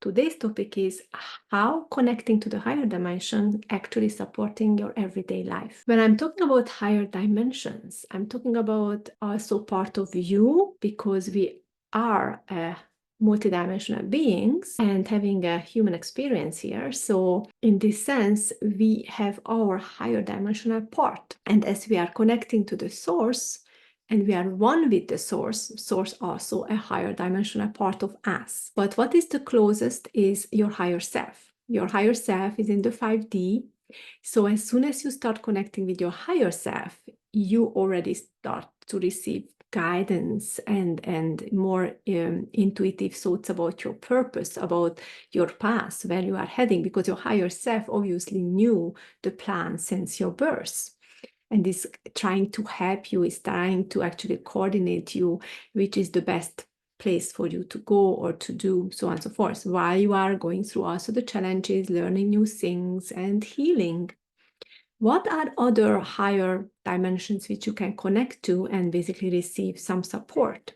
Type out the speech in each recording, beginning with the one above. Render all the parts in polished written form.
today's topic is how connecting to the higher dimension actually supporting your everyday life. When I'm talking about higher dimensions, I'm talking about also part of you, because we are multidimensional beings and having a human experience here. So in this sense, we have our higher dimensional part. And as we are connecting to the source, and we are one with the source also a higher dimensional part of us. But what is the closest is your higher self. Your higher self is in the 5D. So as soon as you start connecting with your higher self, you already start to receive guidance and more intuitive thoughts about your purpose, about your path, where you are heading, because your higher self obviously knew the plan since your birth, and is trying to help you, is trying to actually coordinate you, which is the best place for you to go or to do, so on and so forth, while you are going through also the challenges, learning new things and healing. What are other higher dimensions which you can connect to and basically receive some support?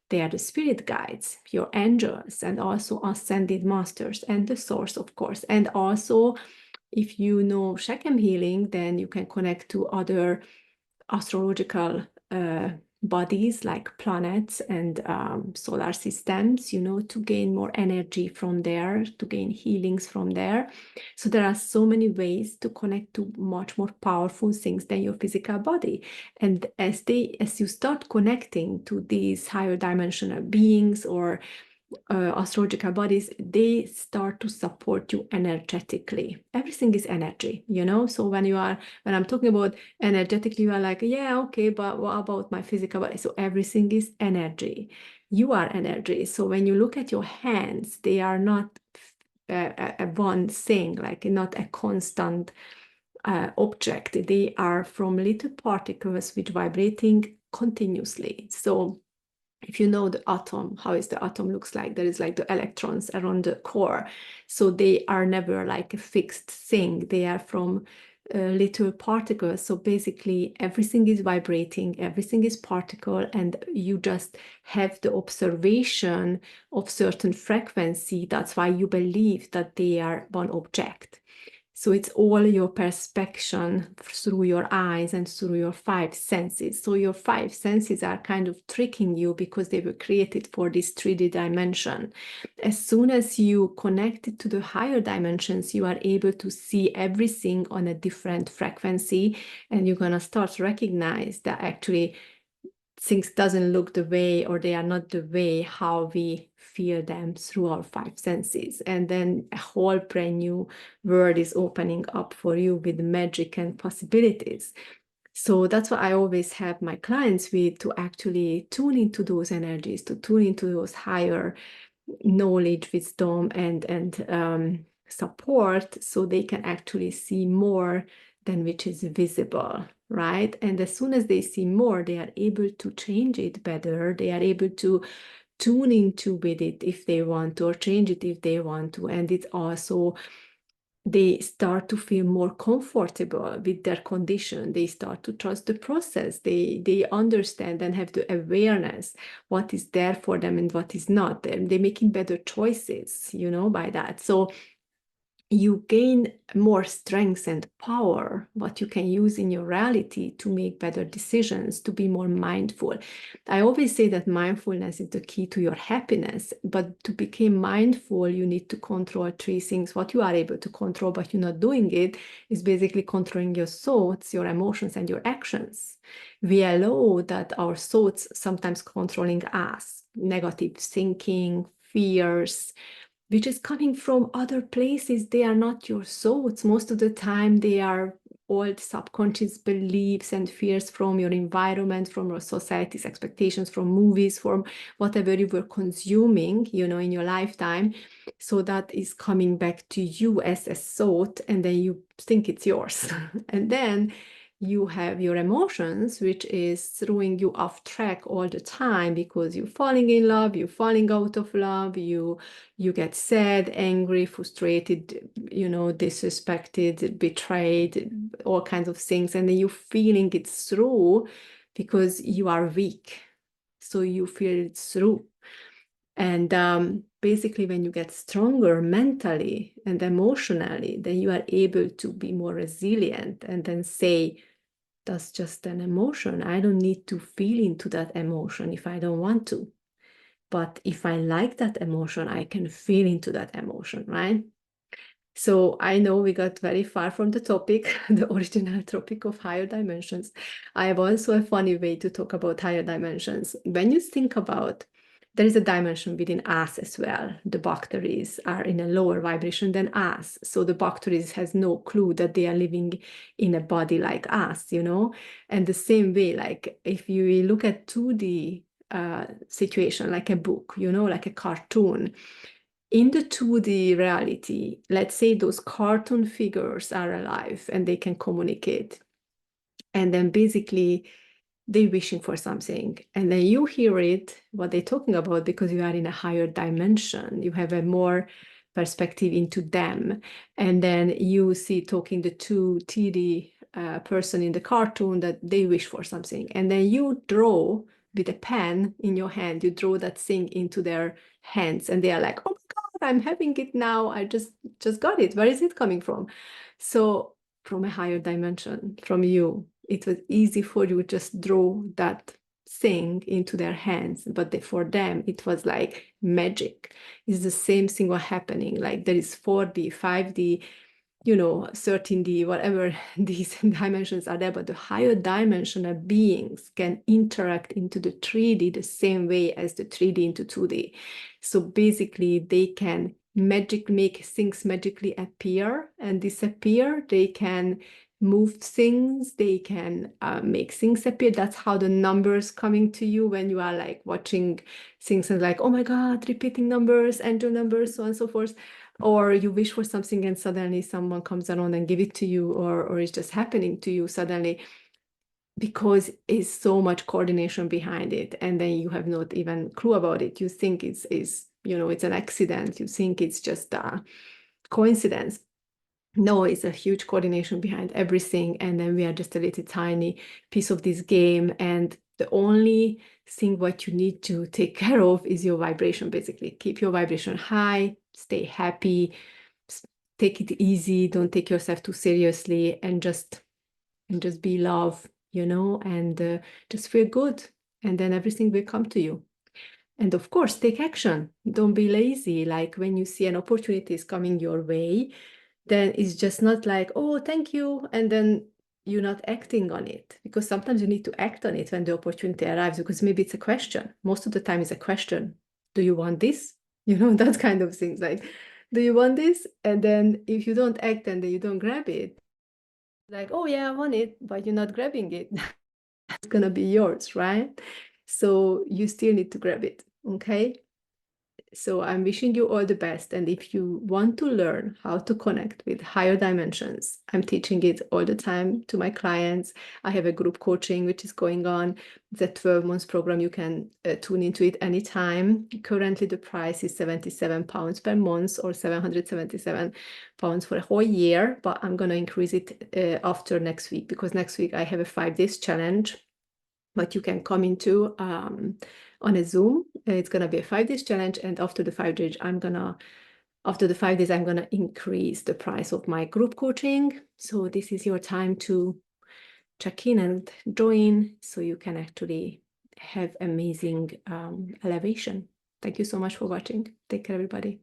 They are the spirit guides, your angels, and also ascended masters, and the source, of course. And also, if you know Shechem healing, then you can connect to other astrological bodies like planets and solar systems, to gain more energy from there, to gain healings from there. So there are so many ways to connect to much more powerful things than your physical body. And as you start connecting to these higher dimensional beings or astrological bodies, they start to support you energetically. Everything is energy, so when I'm talking about energetically, you are like, yeah, okay, but what about my physical body? So everything is energy. You are energy. So when you look at your hands, they are not a one thing, like not a constant object. They are from little particles which vibrating continuously. So if you know the atom, how is the atom looks like, there is like the electrons around the core. So they are never like a fixed thing. They are from little particles. So basically everything is vibrating, everything is particle, and you just have the observation of certain frequency. That's why you believe that they are one object. So it's all your perception through your eyes and through your five senses. So your five senses are kind of tricking you because they were created for this 3D dimension. As soon as you connect it to the higher dimensions, you are able to see everything on a different frequency, and you're going to start to recognize that actually things doesn't look the way, or they are not the way how we feel them through our five senses. And then a whole brand new world is opening up for you with magic and possibilities. So that's what I always help my clients with, to actually tune into those energies, to tune into those higher knowledge, wisdom, and support, so they can actually see more than which is visible, right? And as soon as they see more, they are able to change it better. They are able to tune into with it if they want to, or change it if they want to. And it's also, they start to feel more comfortable with their condition. They start to trust the process. They understand and have the awareness what is there for them and what is not. And they're making better choices, by that. So you gain more strength and power, what you can use in your reality to make better decisions, to be more mindful. I always say that mindfulness is the key to your happiness, but to become mindful, you need to control three things. What you are able to control, but you're not doing it, is basically controlling your thoughts, your emotions, and your actions. We allow that our thoughts sometimes controlling us, negative thinking, fears, which is coming from other places. They are not your thoughts. Most of the time, they are old subconscious beliefs and fears from your environment, from your society's expectations, from movies, from whatever you were consuming, in your lifetime. So that is coming back to you as a thought, and then you think it's yours. And then you have your emotions, which is throwing you off track all the time, because you're falling in love, you're falling out of love, you get sad, angry, frustrated, disrespected, betrayed, all kinds of things. And then you're feeling it through because you are weak. So you feel it through. And basically, when you get stronger mentally and emotionally, then you are able to be more resilient and then say, that's just an emotion. I don't need to feel into that emotion if I don't want to. But if I like that emotion, I can feel into that emotion, right? So I know we got very far from the topic, the original topic of higher dimensions. I have also a funny way to talk about higher dimensions. When you think about, there is a dimension within us as well. The bacteries are in a lower vibration than us. So the bacteries has no clue that they are living in a body like us, you know? And the same way, like if you look at 2D situation, like a book, you know, like a cartoon, in the 2D reality, let's say those cartoon figures are alive and they can communicate. And then basically they're wishing for something. And then you hear it, what they're talking about, because you are in a higher dimension. You have a more perspective into them. And then you see talking the 2D person in the cartoon that they wish for something. And then you draw with a pen in your hand, you draw that thing into their hands. And they are like, oh my God, I'm having it now. I just got it. Where is it coming from? So from a higher dimension, from you. It was easy for you to just draw that thing into their hands, but for them it was like magic. It's the same thing was happening. Like there is 4D, 5D, you know, 13D, whatever these dimensions are there, but the higher dimensional beings can interact into the 3D the same way as the 3D into 2D. So basically they can make things magically appear and disappear. They can move things, they can make things appear. That's how the numbers coming to you when you are like watching things and like, oh my God, repeating numbers, angel numbers, so on and so forth. Or you wish for something and suddenly someone comes around and give it to you, or it's just happening to you suddenly, because it's so much coordination behind it. And then you have not even clue about it. You think it's you know, it's an accident. You think it's just a coincidence. No, it's a huge coordination behind everything. And then we are just a little tiny piece of this game. And the only thing what you need to take care of is your vibration, basically. Keep your vibration high, stay happy, take it easy, don't take yourself too seriously, and just be love, you know, and just feel good. And then everything will come to you. And of course, take action. Don't be lazy. Like when you see an opportunity is coming your way, then it's just not like, oh, thank you, and then you're not acting on it. Because sometimes you need to act on it when the opportunity arrives, because maybe it's a question. Most of the time it's a question. Do you want this? You know, that kind of things. Like, do you want this? And then if you don't act and then you don't grab it, like, oh yeah, I want it, but you're not grabbing it. It's gonna be yours, right? So you still need to grab it, okay? So I'm wishing you all the best. And if you want to learn how to connect with higher dimensions, I'm teaching it all the time to my clients. I have a group coaching, which is going on. It's a 12-month program. You can tune into it anytime. Currently, the price is £77 per month or £777 for a whole year. But I'm going to increase it after next week, because next week I have a 5 days challenge. But you can come into on a Zoom. It's gonna be a 5 days challenge, and after the 5 days, I'm gonna increase the price of my group coaching. So this is your time to check in and join, so you can actually have amazing elevation. Thank you so much for watching. Take care, everybody.